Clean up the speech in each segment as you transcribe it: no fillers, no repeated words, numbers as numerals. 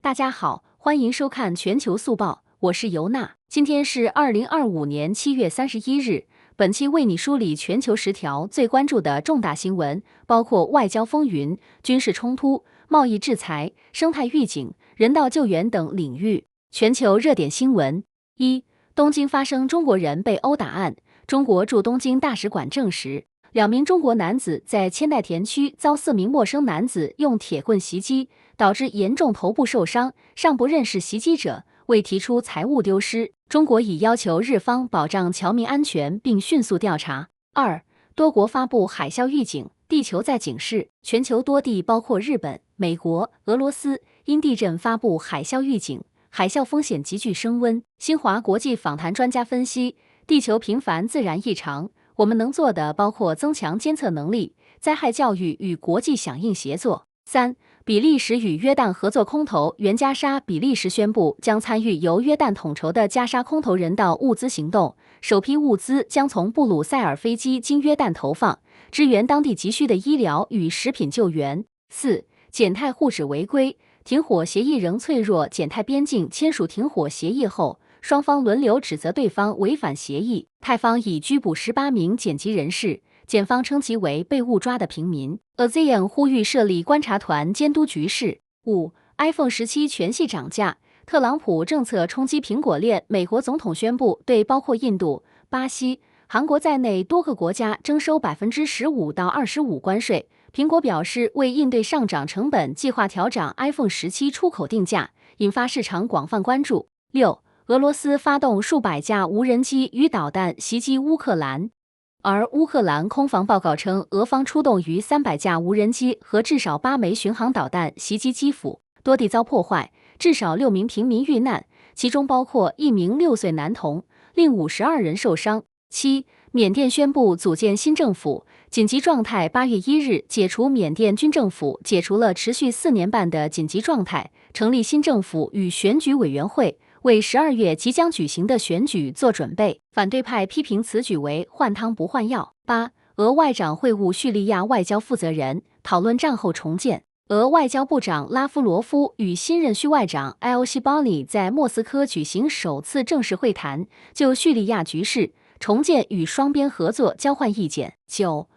大家好，欢迎收看全球速报，我是尤娜。今天是2025年7月31日，本期为你梳理全球10条最关注的重大新闻，包括外交风云、军事冲突、贸易制裁、生态预警、人道救援等领域。全球热点新闻：东京发生中国人被殴打案，中国驻东京大使馆证实，2名中国男子在千代田区遭4名陌生男子用铁棍袭击，导致严重头部受伤，尚不认识袭击者，未提出财物丢失。中国已要求日方保障侨民安全，并迅速调查。多国发布海啸预警，地球在警示。全球多地，包括日本、美国、俄罗斯，因地震发布海啸预警，海啸风险急剧升温。新华国际访谈专家分析，地球频繁自然异常，我们能做的包括增强监测能力、灾害教育与国际响应协作。比利时与约旦合作空投援加沙。比利时宣布将参与由约旦统筹的加沙空投人道物资行动，首批物资将从布鲁塞尔飞机经约旦投放，支援当地急需的医疗与食品救援。减泰互指违规，停火协议仍脆弱。减泰边境签署停火协议后，双方轮流指责对方违反协议，泰方已拘捕18名检级人士，检方称其为被误抓的平民。ASEAN 呼吁设立观察团监督局势。iPhone 17全系涨价，特朗普政策冲击苹果链。美国总统宣布对包括印度、巴西、韩国在内多个国家征收15%到25%关税。苹果表示，为应对上涨成本，计划调整 iPhone 17出口定价，引发市场广泛关注。俄罗斯发动数百架无人机与导弹袭击乌克兰。而乌克兰空防报告称，俄方出动逾300架无人机和至少8枚巡航导弹袭击基辅，多地遭破坏，至少6名平民遇难，其中包括1名6岁男童，另52人受伤。缅甸宣布组建新政府，紧急状态。8月1日解除缅甸军政府，解除了持续4年半的紧急状态，成立新政府与选举委员会，为12月即将举行的选举做准备。反对派批评此举为换汤不换药。俄外长会晤叙利亚外交负责人，讨论战后重建。俄外交部长拉夫罗夫与新任叙外长埃欧西巴里在莫斯科举行首次正式会谈，就叙利亚局势、重建与双边合作交换意见。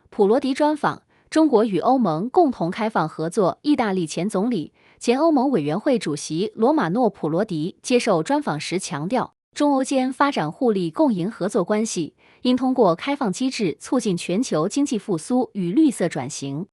普罗迪专访，中国与欧盟共同开放合作。意大利前总理、前欧盟委员会主席罗马诺·普罗迪接受专访时强调，中欧间发展互利共赢合作关系，应通过开放机制促进全球经济复苏与绿色转型。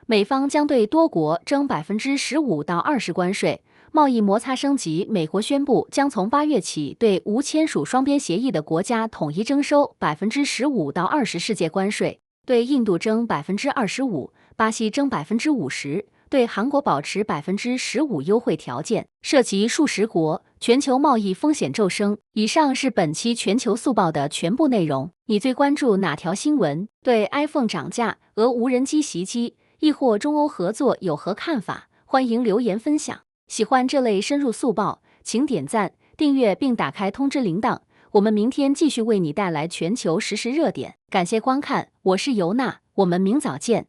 美方将对多国征15%到20%关税。贸易摩擦升级，美国宣布将从8月起对无签署双边协议的国家统一征收15%到20%世界关税，对印度征25%，巴西征50%，对韩国保持15%优惠条件，涉及数十国，全球贸易风险骤升。以上是本期全球速报的全部内容。你最关注哪条新闻？对 iPhone 涨价、俄无人机袭击，亦或中欧合作有何看法？欢迎留言分享。喜欢这类深入速报，请点赞、订阅并打开通知铃铛。我们明天继续为你带来全球实时热点。感谢观看，我是尤娜，我们明早见。